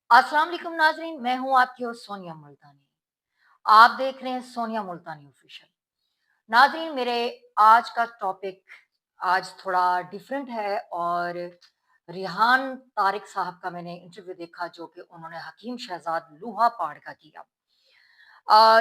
अस्सलाम वालेकुम नाज़रीन, मैं हूँ आपकी होस्ट सोनिया मुल्तानी। आप देख रहे हैं सोनिया मुल्तानी ऑफिशियल। नाज़रीन, मेरे आज का टॉपिक आज थोड़ा डिफरेंट है और रिहान तारिक साहब का मैंने इंटरव्यू देखा जो कि उन्होंने हकीम शहजाद लोहा पहाड़ का किया।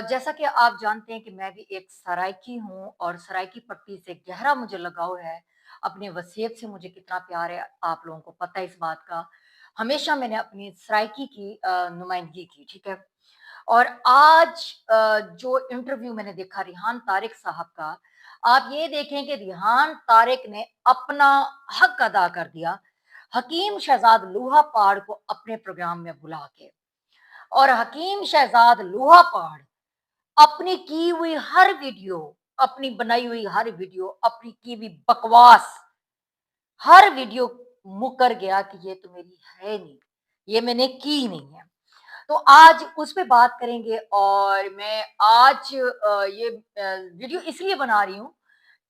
जैसा कि आप जानते हैं कि मैं भी एक सराइकी हूँ और सराइकी पट्टी से गहरा मुझे लगाव है। अपनी वसीयत से मुझे कितना प्यार है, आप लोगों को पता है इस बात का। हमेशा मैंने अपनी सराइकी की नुमाइंदगी की, ठीक है? और आज जो इंटरव्यू मैंने देखा रिहान तारिक साहब का, आप ये देखें कि रिहान तारिक ने अपना हक अदा कर दिया, हकीम शहजाद लोहा पहाड़ को अपने प्रोग्राम में बुला के। और हकीम शहजाद लोहा पहाड़ अपनी की हुई हर वीडियो, अपनी बनाई हुई हर वीडियो, अपनी की हुई बकवास, हर वीडियो मुकर गया कि ये तो मेरी है नहीं, ये मैंने की ही नहीं है। तो आज उस पे बात करेंगे और मैं आज ये वीडियो इसलिए बना रही हूँ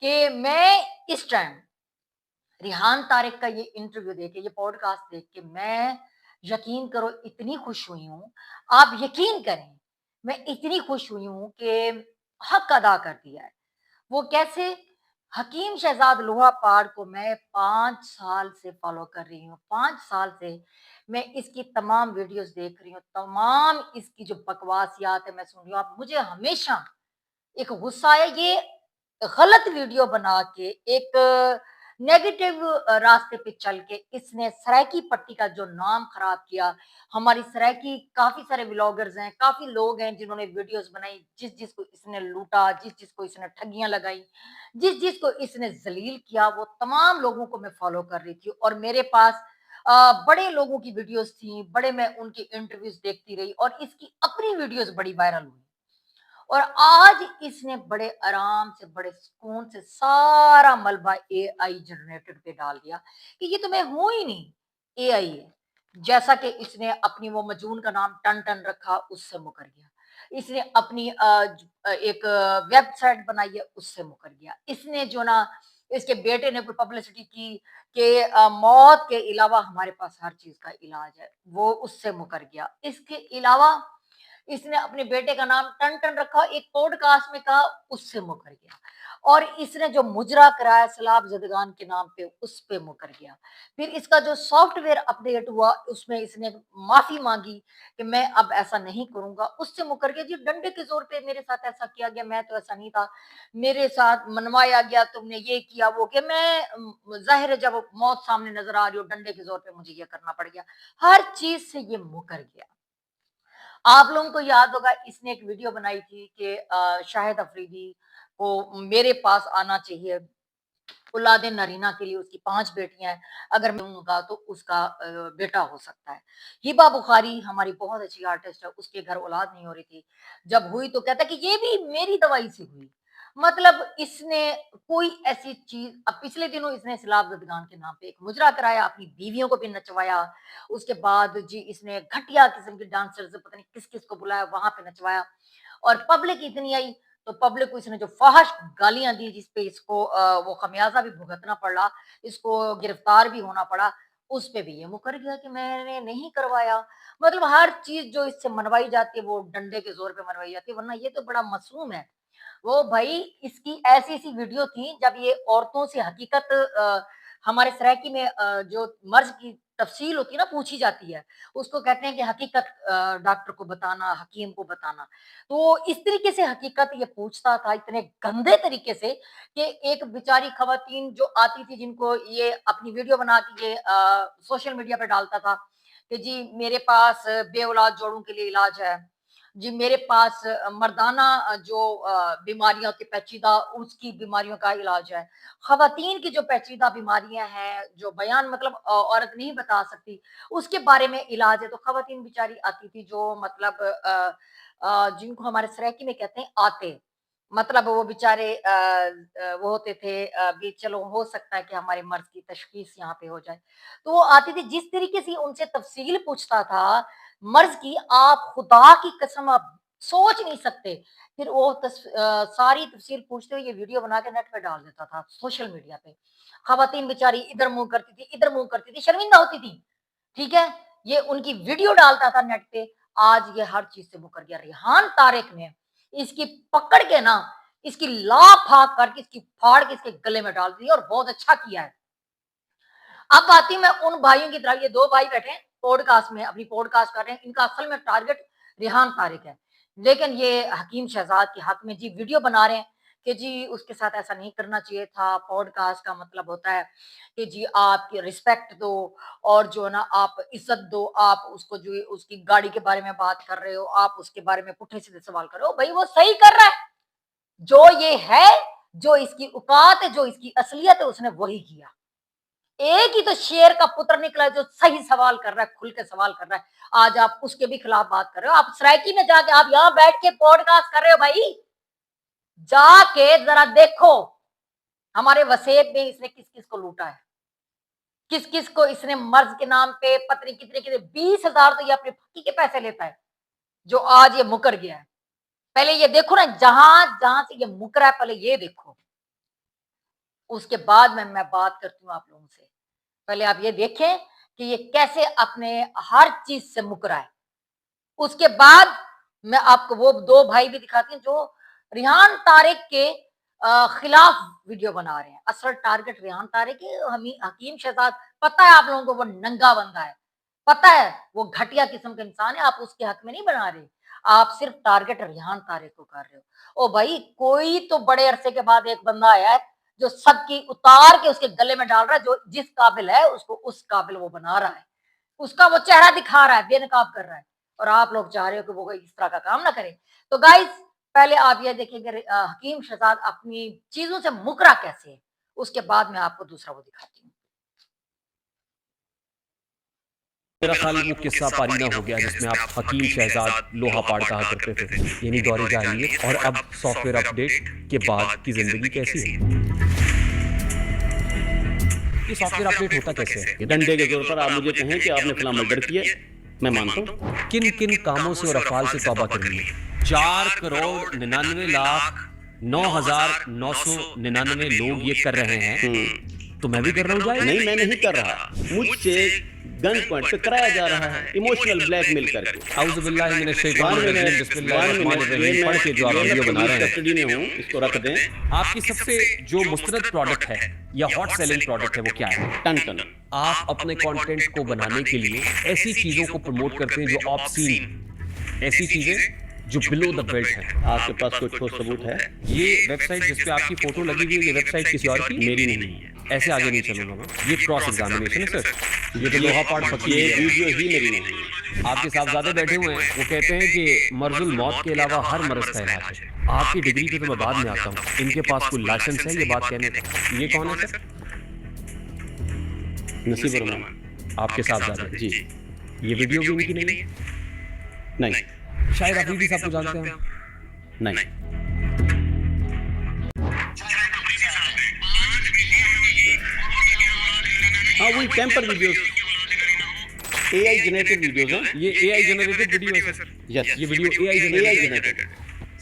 कि मैं इस टाइम रिहान तारिक का ये इंटरव्यू देख के, ये पॉडकास्ट देख के मैं यकीन करो इतनी खुश हुई हूँ, आप यकीन करें, मैं इतनी खुश हुई हूँ कि हक अदा कर दिया है। वो कैसे? हकीम शहजाद लोहा पहाड़ को मैं 5 साल से फ़ॉलो कर रही हूँ। 5 साल से मैं इसकी तमाम वीडियोज़ देख रही हूँ, तमाम इसकी जो बकवासियात है मैं सुन रही हूँ। अब मुझे हमेशा एक गुस्सा है, ये गलत वीडियो बना के एक नेगेटिव रास्ते पे चल के इसने सराइकी पट्टी का जो नाम खराब किया। हमारी सराइकी काफ़ी सारे व्लॉगर्स हैं, काफ़ी लोग हैं जिन्होंने वीडियोज़ बनाई, जिस-जिस को इसने लूटा, जिस-जिस को इसने ठगियाँ लगाई, जिस-जिस को इसने ज़लील किया, वो तमाम लोगों को मैं फ़ॉलो कर रही थी और मेरे पास बड़े लोगों की वीडियोज़ थी, बड़े मैं उनके इंटरव्यूज़ देखती रही और इसकी अपनी वीडियोज़ बड़ी वायरल हुई। और आज इसने बड़े आराम से, बड़े सुकून से सारा मलबा एआई जनरेटेड पे डाल दिया कि ये तो मैं हूँ ही नहीं, एआई है। जैसा कि इसने अपनी वो मजून का नाम टन-टन रखा, उससे मुकर गया। इसने अपनी एक वेबसाइट बनाई है, उससे मुकर गया। इसने जो ना इसके बेटे ने कोई पब्लिसिटी की कि मौत के अलावा हमारे पास हर चीज़ का इलाज है, वो उससे मुकर गया। इसके अलावा इसने अपने बेटे का नाम टन-टन रखा, एक पॉडकास्ट में कहा, उससे मुकर गया। और इसने जो मुजरा कराया सैलाब ज़दगान के नाम पे, उस पे मुकर गया। फिर इसका जो सॉफ्टवेयर अपडेट हुआ, उसमें इसने माफ़ी माँगी कि मैं अब ऐसा नहीं करूँगा, उससे मुकर गया। जी, डंडे के ज़ोर पे मेरे साथ ऐसा किया गया, मैं तो ऐसा नहीं था। मेरे साथ मनवाया गया, तुमने ये किया, वो किया। मैं ज़ाहिर है जब मौत सामने नज़र आ रही हो, डंडे के ज़ोर पे मुझे ये करना पड़ गया। हर चीज़ से ये मुकर गया। आप लोगों को याद होगा इसने एक वीडियो बनाई थी कि शाहिद अफरीदी को मेरे पास आना चाहिए, औलाद नारीना के लिए उसकी 5 बेटियाँ हैं, अगर मैं दूँगा तो उसका बेटा हो सकता है। हिबा बुखारी हमारी बहुत अच्छी आर्टिस्ट है, उसके घर औलाद नहीं हो रही थी, जब हुई तो कहता है कि ये भी मेरी दवाई से हुई। मतलब इसने कोई ऐसी चीज़ अब पिछले दिनों इसने सैलाब ज़दगान के नाम पे एक मुजरा कराया, अपनी बीवियों को भी नचवाया, उसके बाद जी इसने घटिया किस्म की डांसर्स पता नहीं किस-किस को बुलाया, वहाँ पे नचवाया और पब्लिक इतनी आई तो पब्लिक को इसने जो फ़ाहिश गालियाँ दी जिस पे इसको वो खमियाज़ा भी भुगतना पड़ा, इसको गिरफ्तार भी होना पड़ा, उस पे भी ये मुकर गया कि मैंने नहीं करवाया। मतलब हर चीज़ जो इससे मनवाई जाती है वो डंडे के ज़ोर पे मनवाई जाती है, वरना ये तो बड़ा मासूम है। वो भई इसकी ऐसी-ऐसी वीडियो थी जब ये औरतों से हकीकत हमारे सराइकी में जो मर्ज़ की तफ़सील होती है ना पूछी जाती है, उसको कहते हैं कि हकीकत डॉक्टर को बताना, हकीम को बताना। तो इस तरीके से हकीकत ये पूछता था इतने गंदे तरीके से कि एक बेचारी ख़वातीन जो आती थी जिनको ये अपनी वीडियो बना के ये सोशल मीडिया पे डालता था कि जी मेरे पास बे-औलाद जोड़ों के लिए इलाज है। जी, मेरे पास मर्दाना जो बीमारियाँ होती हैं पेचीदा उसकी बीमारियों का इलाज है। ख़वातीन की जो पेचीदा बीमारियाँ हैं, जो बयान मतलब औरत नहीं बता सकती, उसके बारे में इलाज है। तो ख़वातीन बेचारी आती थी जो मतलब जिनको हमारे सराइकी में कहते हैं आते। मतलब वो बेचारे वो होते थे कि चलो हो सकता है कि हमारे मर्ज़ की तशख़ीस यहाँ पे हो जाए। तो वो आती थी जिस तरीके से उनसे तफ़सील पूछता था मर्ज़ की आप खुदा की कसम आप सोच नहीं सकते। फिर वो सारी तफ़सील पूछते हुए ये वीडियो बना के नेट पे डाल देता था सोशल मीडिया पे। ख़वातीन बेचारी इधर मुँह करती थी, इधर मुँह करती थी, शर्मिंदा होती थी। ठीक है? ये उनकी वीडियो डालता था नेट पे, आज ये हर चीज से मुकर गया। रेहान तारिक ने इसकी पकड़ के ना, इसकी लाफ फाक करके, इसकी फाड़ के इसके गले में डाल दी और बहुत अच्छा किया है। अब आती हूं मैं उन भाइयों की तरफ, ये दो भाई बैठे हैं पॉडकास्ट में, अपनी पॉडकास्ट कर रहे हैं, इनका असल में टारगेट रेहान तारिक है, लेकिन ये हकीम शहजाद के हक में जी वीडियो बना रहे हैं कि जी उसके साथ ऐसा नहीं करना चाहिए था। पॉडकास्ट का मतलब होता है कि जी आप रिस्पेक्ट दो और जो है ना आप इज्जत दो, आप उसको जो उसकी गाड़ी के बारे में बात कर रहे हो, आप उसके बारे में पुट्ठे सीधे सवाल कर रहे हो। भाई वो सही कर रहा है, जो ये है, जो इसकी औकात है, जो इसकी असलियत है, उसने वही किया। एक ही तो शेर का पुत्र निकला है जो सही सवाल कर रहा है, खुल के सवाल कर रहा है। आज आप उसके भी खिलाफ बात कर रहे हो। आप सरायकी में जाके आप यहां बैठ के पॉडकास्ट कर रहे हो। भाई जाके जरा देखो हमारे वसेब में इसने किस किस को लूटा है, किस किस को इसने मर्ज के नाम पे पत्नी कितने कितने 20,000 तो ये अपने फकी के पैसे लेता है, जो आज ये मुकर गया है। पहले ये देखो ना, जहां जहां से ये मुकरा है, पहले ये देखो, उसके बाद में मैं बात करती हूँ आप लोगों से। पहले आप ये देखें कि ये कैसे अपने हर चीज से मुकरा है। उसके बाद मैं आपको वो दो भाई भी दिखाती हूँ जो रेहान तारिक के खिलाफ वीडियो बना रहे हैं। असल टारगेट रेहान तारिक है, हकीम शहजाद पता है आप लोगों को वो नंगा बंदा है, पता है वो घटिया किस्म का इंसान है। आप उसके हक में नहीं बना रहे, आप सिर्फ टारगेट रेहान तारिक को कर रहे हो। ओ भाई, कोई तो बड़े अरसे के बाद एक बंदा आया है जो सबकी उतार के उसके गले में डाल रहा है, जो जिस काबिल है उसको उस काबिल वो बना रहा है, उसका वो चेहरा दिखा रहा है, बेनकाब कर रहा है, और आप लोग चाह रहे हो कि वो इस तरह का काम ना करे। तो गाइस, पहले आप ये देखेंगे हकीम शहजाद अपनी चीजों से मुकरा कैसे है, उसके बाद मैं आपको दूसरा वो दिखाती हूँ। मेरा ख्याल वो किस्सा पारीना हो गया जिसमें आप हकीम शहजाद लोहा पाड़ कहा करते थे, यानी दौरे जाहिलियत, और अब सॉफ्टवेयर अपडेट के बाद की जिंदगी कैसी है। ये सॉफ्टवेयर अपडेट होता कैसे है? ये डंडे के जोर पर आप मुझे कहें कि आपने फलां मर्डर किया, मैं मानता हूँ। किन किन कामों से और अफआल से तौबा करनी है? 4,99,09,999 लोग ये कर रहे हैं, तो मैं भी कर रहा हूँ। नहीं, मैं नहीं कर रहा, मुझसे गन पॉइंट पे कराया जा रहा है, इमोशनल ब्लैकमेल करके। आउज़ु बिल्लाहि मिनश शैतानिर रजीम, बिस्मिल्लाहिर्रहमानिर्रहीम पढ़ के जो आप वीडियो बना रहे हैं, कस्टडी में हूँ, इसको रख दें। आपकी सबसे जो मुस्तरद प्रोडक्ट है या हॉट सेलिंग प्रोडक्ट है वो क्या है? टन टन। आप अपने कंटेंट को बनाने के लिए ऐसी चीजों को प्रमोट करते हैं जो ऑब्सीन, ऐसी चीजें जो बिलो द बेल्ट है। आपके पास कोई ठोस सबूत है? ये वेबसाइट जिस पे आपकी फोटो लगी हुई है, ये वेबसाइट किसी और की? मेरी नहीं है। ऐसे आगे नहीं चलूंगा मैं। ये क्रॉस एग्जामिनेशन है सर, ये तो लोहा पाड़ फकीर ये है। वीडियो ही मेरी नहीं है। आपके साहबजादे बैठे हुए हैं, वो कहते हैं कि मर्जुल मौत के अलावा हर मर्ज का इलाज है। आपकी डिग्री पे तो मैं बाद में आता हूँ, इनके पास कोई लाइसेंस है ये बात कहने का? ये कौन है सर? नसीब रहमान। आपके साहबजादे जी। ये वीडियो भी इनकी नहीं है? नहीं शायद आप भी साहब को जानते हैं। नहीं। हाँ, वही temper videos, AI generated videos हैं। ये AI जनरेटेड वीडियो है सर? यस, ये वीडियो AI जनरेटेड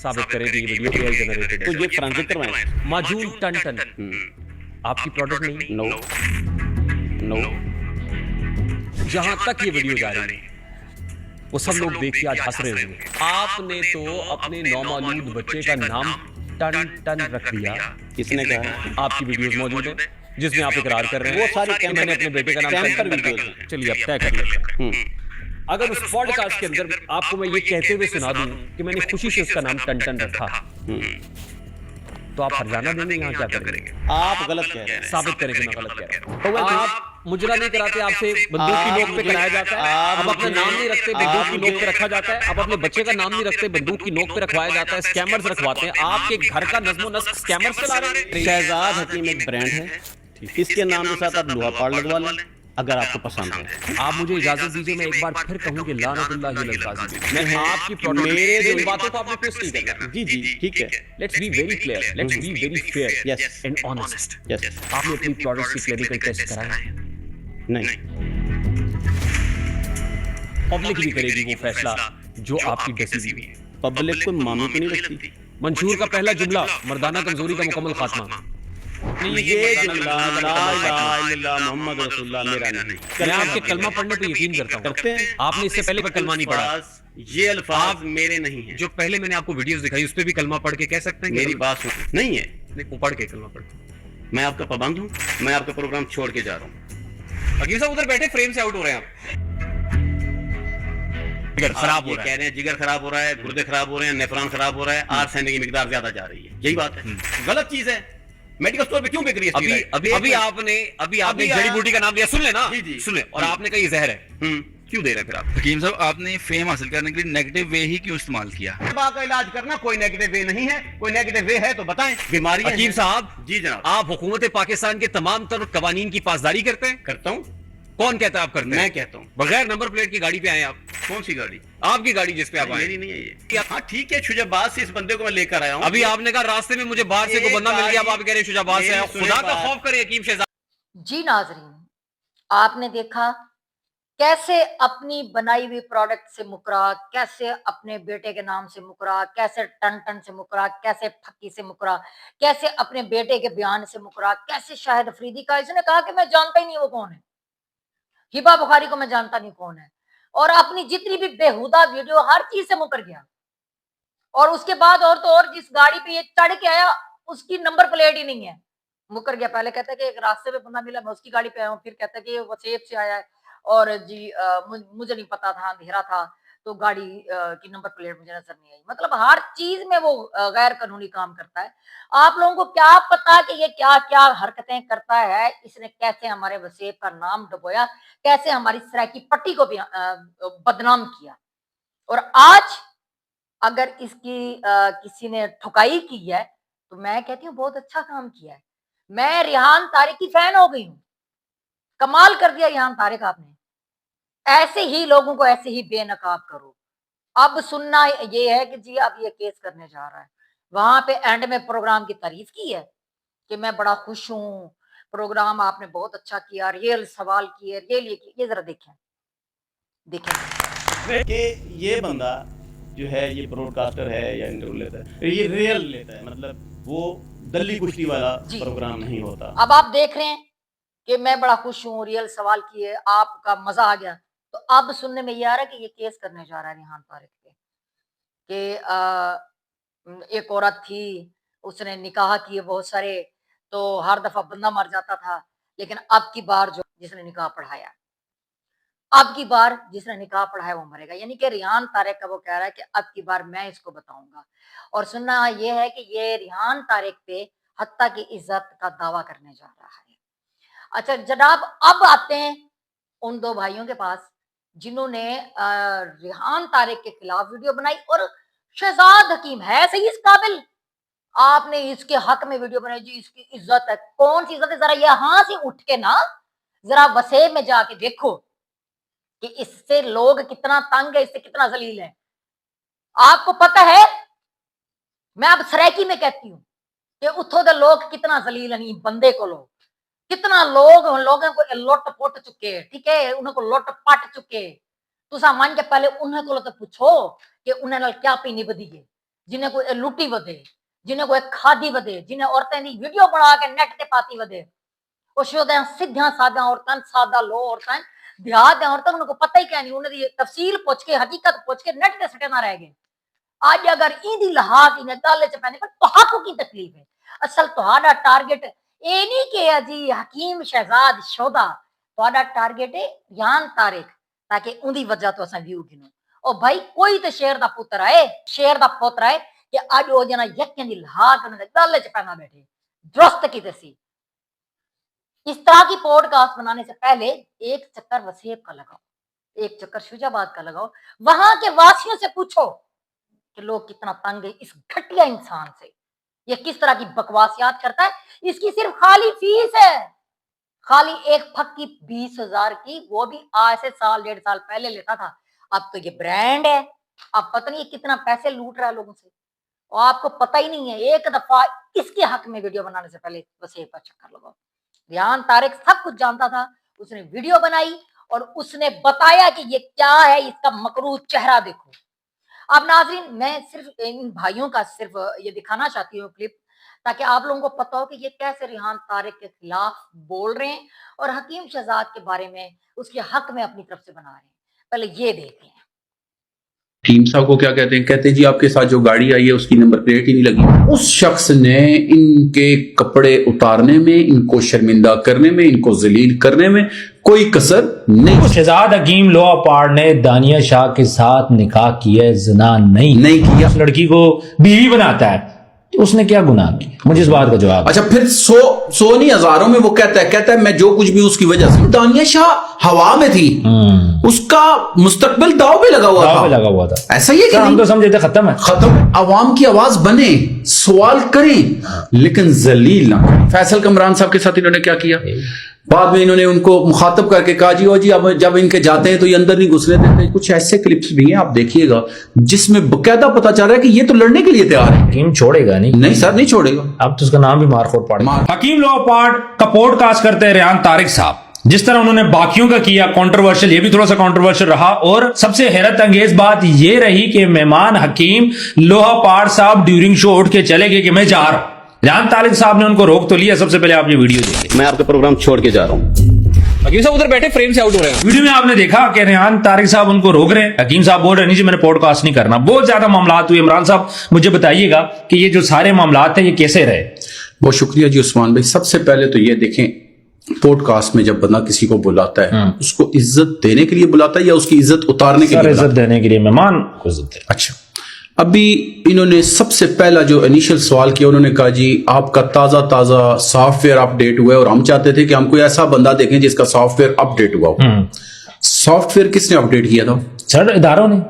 साबित करे कि ये वीडियो AI जनरेटेड तो है। ये फ्रांसिक करवाएं। माजून टन टन आपकी प्रोडक्ट नहीं? No no. जहां तक ये वीडियो जा रही है वो सब लोग देख के आज हंस रहे होंगे। आपने तो अपने नौमालूद बच्चे का नाम टन टन रख दिया। किसने कहा? आपकी वीडियोस मौजूद है जिसमें आप इकरार कर रहे हैं वो सारी कि मैंने अपने बेटे का नाम टेम्पर टन वीडियोस टन। हैं। चलिए अब तय कर लेते हैं। अगर उस पॉडकास्ट के अंदर आपको मैं ये कहते हुए सुना दूं कि मैंने खुशी से उसका नाम टन टन रखा, तो आप हरजाना देंगे? यहाँ क्या करेंगे? आप गलत कह रहे हैं। साबित करें कि मैं गलत कह रहा हूँ। आप मुजरा नहीं कराते, आपसे बंदूक की नोक पे कराया जाता है। आप अपना नाम नहीं रखते, बंदूक की नोक पे रखा जाता है। आप अपने बच्चे का नाम नहीं रखते, बंदूक की नोक पे रखवाया जाता है। स्कैमर्स रखवाते हैं। आपके घर का नज़्मो नस्क स्कैमर्स चला रहे हैं। शहजाद हकीम एक ब्रांड है, इसके नाम के साथ आप लोहा पाड़ लगवा लें अगर आपको पसंद है। आप मुझे इजाजत दीजिए, मैं एक बार फिर कहूँ कि लानतुल्लाहि अलल काज़िबीन। मैं आपकी मेरे मेरे जो- बातों को आपने ट्विस्ट नहीं करना। जी जी ठीक है। Let's be very clear, let's be very fair Yes. And honest. Yes. आपने अपनी प्रोडक्ट्स की क्लिनिकल टेस्ट कराया? नहीं। पब्लिक भी करेगी वो फैसला जो आपकी डसी हुई है। पब्लिक को मामी तो नहीं रखती। मंशूर का पहला जुमला, मर्दाना कमजोरी का मुकम्मल खात्मा। ये जुमला ला इलाहा इल्लल्लाह मोहम्मद रसूलुल्लाह मेरा नहीं। मैं आपके कलमा पढ़ने पे यकीन करता हूँ, करते हैं। आपने इससे पहले कलमा नहीं पढ़ा। ये अल्फाज मेरे नहीं हैं। जो पहले मैंने आपको वीडियोस दिखाई उस पे भी कलमा पढ़ के कह सकते हैं कि मेरी बात सुन, नहीं है। नहीं, पढ़ के कलमा पढ़। मैं आपका पाबंद हूँ, मैं आपका प्रोग्राम छोड़ के जा रहा हूँ। हकीम साहब उधर बैठे फ्रेम से आउट हो रहे हैं आप। जिगर खराब हो रहा कह है। रहे हैं जिगर खराब हो रहा है, गुर्दे खराब हो रहे हैं, नेफ्रॉन खराब हो रहा है, आर्सेनिक की मिकदार ज्यादा जा रही है, यही बात है। गलत चीज है। मेडिकल स्टोर पे क्यों बिक रही है? अभी आपने जड़ी बूटी का नाम लिया, सुन लेना, जी। सुन ले, और आपने कहा ये जहर है। क्यों दे रहे हैं फिर आप? हकीम साहब आपने फेम हासिल करने के लिए नेगेटिव वे ही क्यों इस्तेमाल किया? का इलाज करना कोई नेगेटिव वे नहीं है। कोई नेगेटिव वे है तो बताएं। बीमारी हकीम साहब, जी जनाब, आप हुकूमत पाकिस्तान के तमाम तर कवानीन की पासदारी करते हैं? करता हूँ। कौन कहता है आप करते हैं? मैं कहता हूँ। बगैर नंबर प्लेट की गाड़ी पे आए आप? कौन सी गाड़ी? आपकी गाड़ी जिस पे आप आए। मेरी नहीं है ये। हाँ ठीक है, शुजाबाद से इस बंदे को मैं लेकर आया हूँ। अभी आपने कहा रास्ते में मुझे बाहर से कोई बंदा मिल गया, अब आप कह रहे हैं शुजाबाद से आया। खुदा का खौफ करे हकीम शहजाद। जी नाजरीन, आपने देखा कैसे अपनी बनाई हुई प्रोडक्ट से मुकरा, कैसे अपने बेटे के नाम से मुकरा, कैसे टन टन से मुकरा, कैसे फक्की से मुकरा, कैसे अपने बेटे के बयान से मुकरा, कैसे शाहिद अफरीदी का इसने कहा कि मैं जानता ही नहीं वो कौन है, हिबा बुखारी को मैं जानता नहीं कौन है, और अपनी जितनी भी बेहुदा वीडियो हर चीज से मुकर गया। और उसके बाद और तो और जिस गाड़ी पे ये चढ़ के आया उसकी नंबर प्लेट ही नहीं है, मुकर गया। पहले कहता है कि एक रास्ते पे बंदा मिला, मैं उसकी गाड़ी पे आया हूँ, फिर कहता है कि ये वसेब से आया है और जी मुझे नहीं पता था, अंधेरा था तो गाड़ी की नंबर प्लेट मुझे नजर नहीं आई। मतलब हर चीज में वो गैर कानूनी काम करता है। आप लोगों को क्या पता कि ये क्या क्या हरकतें करता है, इसने कैसे हमारे वसेब का नाम डुबोया, कैसे हमारी सराकी पट्टी को भी बदनाम किया। और आज अगर इसकी किसी ने ठुकाई की है तो मैं कहती हूँ बहुत अच्छा काम किया है। मैं रिहान तारिक की फैन हो गई हूँ। कमाल कर दिया रिहान तारिक आपने। ऐसे ही लोगों को ऐसे ही बेनकाब करो। अब सुनना ये है कि जी अब ये केस करने जा रहा है। वहां पे एंड में प्रोग्राम की तारीफ की है कि मैं बड़ा खुश हूँ, प्रोग्राम आपने बहुत अच्छा किया, रियल सवाल किए, ये जरा देखें कि ये बंदा जो है ये ब्रॉडकास्टर है या इंटरव्यू लेता है, ये रियल लेता है, मतलब वो दल्ली कुश्ती वाला प्रोग्राम नहीं होता। अब आप देख रहे हैं कि मैं बड़ा खुश हूँ, रियल सवाल किए, आपका मजा आ गया। तो अब सुनने में ये आ रहा है कि ये केस करने जा रहा है रिहान तारिक पे कि एक औरत थी, उसने निकाह किए बहुत सारे, तो हर दफा बंदा मर जाता था, लेकिन अब की बार जो जिसने निकाह पढ़ाया, अब की बार जिसने निकाह पढ़ाया वो मरेगा। यानी कि रिहान तारिक का वो कह रहा है कि अब की बार मैं इसको बताऊंगा। और सुनना ये है कि ये रिहान तारिक पे हत्ता की इज्जत का दावा करने जा रहा है। अच्छा जनाब, अब आते हैं उन दो भाइयों के पास जिन्होंने रिहान तारिक के खिलाफ वीडियो बनाई। और शहजाद हकीम है सही इस काबिल, आपने इसके हक में वीडियो बनाई, जी इसकी इज्जत है। कौन सी इज्जत है? जरा यहां से उठ के ना जरा वसेब में जाके देखो कि इससे लोग कितना तंग है, इससे कितना जलील है। आपको पता है, मैं अब सराइकी में कहती हूँ कि उठो दे लोग कितना जलील है, नहीं बंदे को लोग कितना लोगों को लुट पुट चुके, ठीक है, उनको लुट पट चुके। तुसा मन के पहले उन्हें को तो पूछो कि उन्हें नाल क्या पीनी वधी है, जिन्हें कोई लुटी वधे, जिन्हें कोई खादी वधे, जिन्हें औरतें दी वीडियो बना के नेट ते पाती वधे। ਉਹ ਸ਼ੋਦਿਆਂ ਸਿੱਧੀਆਂ ਸਾਦਾ ਔਰਤਾਂ, ਸਾਦਾ ਲੋ ਔਰਤਾਂ, ਦਿਹਾਤ ਦੀਆਂ ਔਰਤਾਂ ਨੂੰ ਪਤਾ ਹੀ ਨਹੀਂ, ਉਹਨਾਂ ਦੀ ਤਫਸੀਲ ਪੁੱਛ ਕੇ ਹਕੀਕਤ ਪੁੱਛ ਕੇ ਨੈਟ ਤੇ ਸਟੇ ਨਾ ਰਹਿ ਗਏ। ਅੱਜ ਅਗਰ ਇਹਦੀ ਲਹਾਕ ਇਹਨੇ ਗੱਲ ਚ ਪੈਣੇ, ਪਰ ਤੁਹਾਨੂੰ ਕੀ ਤਕਲੀਫ ਹੈ? ਅਸਲ ਤੁਹਾਡਾ ਟਾਰਗੇਟ ਇਹ ਨਹੀਂ ਕਿ ਜੀ ਹਕੀਮ ਸ਼ਹਿਜ਼ਾਦ ਸ਼ੋਦਾ, ਤੁਹਾਡਾ ਟਾਰਗੇਟ ਹੈ ਰਿਹਾਨ ਤਾਰਿਕ, ਤਾकि ਉਹਦੀ ਵਜ੍ਹਾ ਤੋਂ ਅਸਾਂ ਵਿਊ ਗਿਣੋ। ਉਹ ਭਾਈ ਕੋਈ ਤੇ ਸ਼ੇਰ ਦਾ ਪੁੱਤਰ ਆਏ, ਸ਼ੇਰ ਦਾ ਪੁੱਤਰ ਆਏ ਕਿ ਅੱਜ ਉਹ ਜਨਾ ਯਕੀਨ ਦੀ ਲਹਾਕ ਉਹਨਾਂ ਦੇ ਗੱਲ ਚ ਪੈਣਾ ਬੈਠੇ, दुरुस्त की दसी। इस तरह की पॉडकास्ट बनाने से पहले एक चक्कर वसेब का लगाओ, एक चक्कर शुजाबाद का लगाओ, वहां के वासियों से पूछो कि लोग कितना तंग है इस घटिया इंसान से, ये किस तरह की बकवासियात करता है। इसकी सिर्फ खाली फीस है, खाली एक फक्की 20,000 की, वो भी आज से साल 1.5 साल पहले लेता था। अब तो ये ब्रांड है, अब पता नहीं कितना पैसे लूट रहा है लोगों से और आपको पता ही नहीं है। एक दफा इसके हक में वीडियो बनाने से पहले वसेब का चक्कर लगाओ। रिहान तारिक सब कुछ जानता था, उसने वीडियो बनाई और उसने बताया कि ये क्या है, इसका मकरूह चेहरा देखो। अब नाजरीन, मैं सिर्फ इन भाइयों का सिर्फ ये दिखाना चाहती हूँ क्लिप ताकि आप लोगों को पता हो कि ये कैसे रिहान तारिक के खिलाफ बोल रहे हैं और हकीम शहजाद के बारे में उसके हक में अपनी तरफ से बना रहे हैं। पहले ये देख लें। टीम साहब को क्या कहते हैं? कहते हैं जी आपके साथ जो गाड़ी आई है उसकी नंबर प्लेट ही नहीं लगी। उस शख्स ने इनके कपड़े उतारने में, इनको शर्मिंदा करने में, इनको जलील करने में कोई कसर नहीं। शहजाद हकीम लोहापाड़ ने दानिया शाह के साथ निकाह किया, ज़िना नहीं किया। उस लड़की को बीवी बनाता है, तो उसने क्या गुनाह किया? मुझे इस बात का जवाब। अच्छा, फिर सौ नहीं हजारों में वो कहता है मैं जो कुछ भी उसकी वजह से। दानिया शाह हवा में थी, उसका मुस्तकबिल दाव पे लगा हुआ था। ऐसा ही है कि हम तो समझे थे खत्म है। खत्म। अवाम की आवाज बने, सवाल करें, लेकिन जलील ना करें। फैसल कमरान साहब के साथ इन्होंने क्या किया? बाद में इन्होंने उनको मुखातब करके कहा जी, ओ जी, अब जब इनके जाते हैं तो ये अंदर नहीं घुसने देते। कुछ ऐसे क्लिप्स भी हैं, आप देखिएगा, जिसमें बकायदा पता चल रहा है कि ये तो लड़ने के लिए तैयार है। हकीम छोड़ेगा नहीं सर, नहीं छोड़ेगा। अब तो उसका नाम भी मारखोर पड़ेगा। हकीम लोहापाड़ का पॉडकास्ट करते हैं रेहान तारिक साहब। जिस तरह उन्होंने बाकियों का किया कंट्रोवर्शियल, ये भी थोड़ा सा कंट्रोवर्शियल रहा। और सबसे हैरत अंगेज बात ये रही कि मेहमान हकीम लोहापाड़ साहब ड्यूरिंग शो उठ के चले गए कि मैं जा रहा हूं। रेहान तारिक साहब ने उनको रोक तो लिया। सबसे पहले आप ये वीडियो देखिए। मैं आपका प्रोग्राम छोड़ के जा रहा हूँ। हकीम साहब उधर बैठे फ्रेम से आउट हो रहे हैं। वीडियो में आपने देखा कि रेहान तारिक साहब उनको रोक रहे हैं। हकीम साहब बोल रहे नहीं जी मैंने पॉडकास्ट नहीं करना। बहुत ज्यादा मामलात हुए। इमरान साहब मुझे बताइएगा कि ये जो सारे मामलात हैं ये कैसे रहे? बहुत शुक्रिया जी उस्मान भाई। सबसे पहले तो ये देखें, पॉडकास्ट में जब बंदा किसी को बुलाता है उसको इज्जत देने के लिए बुलाता है या उसकी इज्जत उतारने के लिए? इज्जत देने के लिए, मेहमान को इज्जत देने। अच्छा, अभी इन्होंने सबसे पहला जो इनिशियल सवाल किया, उन्होंने कहा जी आपका ताजा सॉफ्टवेयर अपडेट हुआ है और हम चाहते थे कि हम कोई ऐसा बंदा देखें जिसका सॉफ्टवेयर अपडेट हुआ हो। सॉफ्टवेयर किसने अपडेट किया था? सर इदारों ने।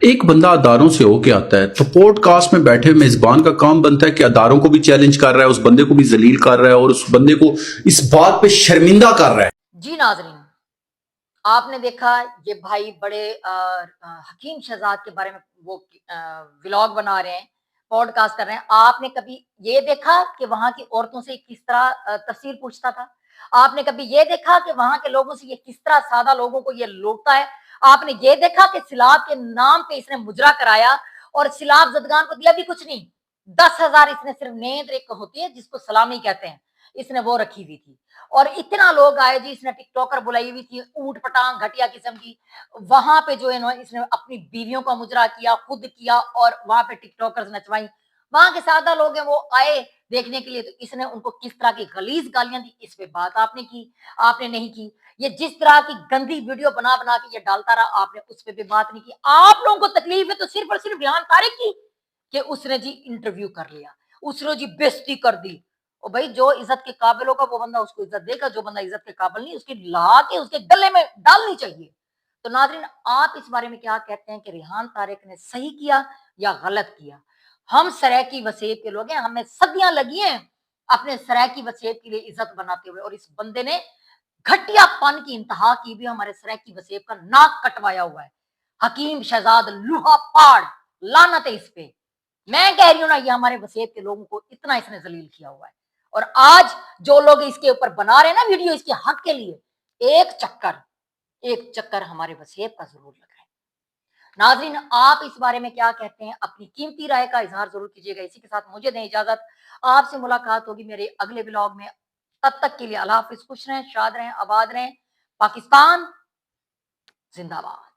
एक बंदा अदारों से होके आता है तो पॉडकास्ट में बैठे मेजबान का काम बनता है कि अदारों को भी चैलेंज कर रहा है, उस बंदे को भी जलील कर रहा है और उस बंदे को इस बात पे शर्मिंदा कर रहा है। जी नाज़रीन, आपने देखा ये भाई बड़े हकीम शहजाद के बारे में वो व्लॉग बना रहे हैं, पॉडकास्ट कर रहे हैं। आपने कभी ये देखा कि वहां की औरतों से किस तरह तफसीर पूछता था? आपने कभी ये देखा कि वहां के लोगों से ये किस तरह सादा लोगों को ये लूटता है? आपने ये देखा कि सिलाब के नाम पे इसने मुजरा कराया और सिलाब जदगान को दिया भी कुछ नहीं। 10,000 इसने सिर्फ नेंद्र एक होती है जिसको सलामी कहते हैं, इसने वो रखी हुई थी। और इतना लोग आए जी, इसने टिकटॉकर बुलाई हुई थी, ऊट पटांग घटिया किस्म की। वहां पे जो है इसने अपनी बीवियों का मुजरा किया, खुद किया और वहां पे टिकटॉकर्स नचवाई। वहां के सादा लोग हैं वो आए देखने के लिए, तो इसने उनको किस तरह की गलीज गालियां दी, इस पे बात आपने की? आपने नहीं की। ये जिस तरह की गंदी वीडियो बना बना के ये डालता रहा, आपने उस पे भी बात नहीं की। आप लोगों को तकलीफ है तो सिर्फ और सिर्फ रेहान तारिक की कि उसने जी इंटरव्यू कर लिया, उसने जी बेइज्जती कर दी। और भाई जो इज्जत के काबिल होगा वो बंदा उसको इज्जत देगा, जो बंदा इज्जत के काबिल नहीं उसकी ला के उसके गले में डालनी चाहिए। तो नाज़रीन, आप इस बारे में क्या कहते हैं कि रेहान तारिक ने सही किया या गलत किया? हम सरायकी वसीयत के लोग हैं, हमें सदियां लगी हैं अपने सरायकी वसीयत के लिए इज्जत बनाते हुए, और इस बंदे ने घटियापन की इंतहा की भी, हमारे सरायकी वसीयत का नाक कटवाया हुआ है। हकीम शहजाद लोहापाड़, लानत है इस पे। मैं कह रही हूं ना, ये हमारे वसीयत के लोगों को इतना इसने जलील किया हुआ है। और आज जो लोग इसके ऊपर बना रहे हैं ना वीडियो इसके हक के लिए, एक चक्कर हमारे वसीयत का जरूर लगाए। नाज़रीन, आप इस बारे में क्या कहते हैं? अपनी कीमती राय का इजहार जरूर कीजिएगा। इसी के साथ मुझे दें इजाजत, आपसे मुलाकात होगी मेरे अगले व्लॉग में। तब तक के लिए अल्लाह हाफिज, खुश रहें, शाद रहें, आबाद रहें। पाकिस्तान जिंदाबाद।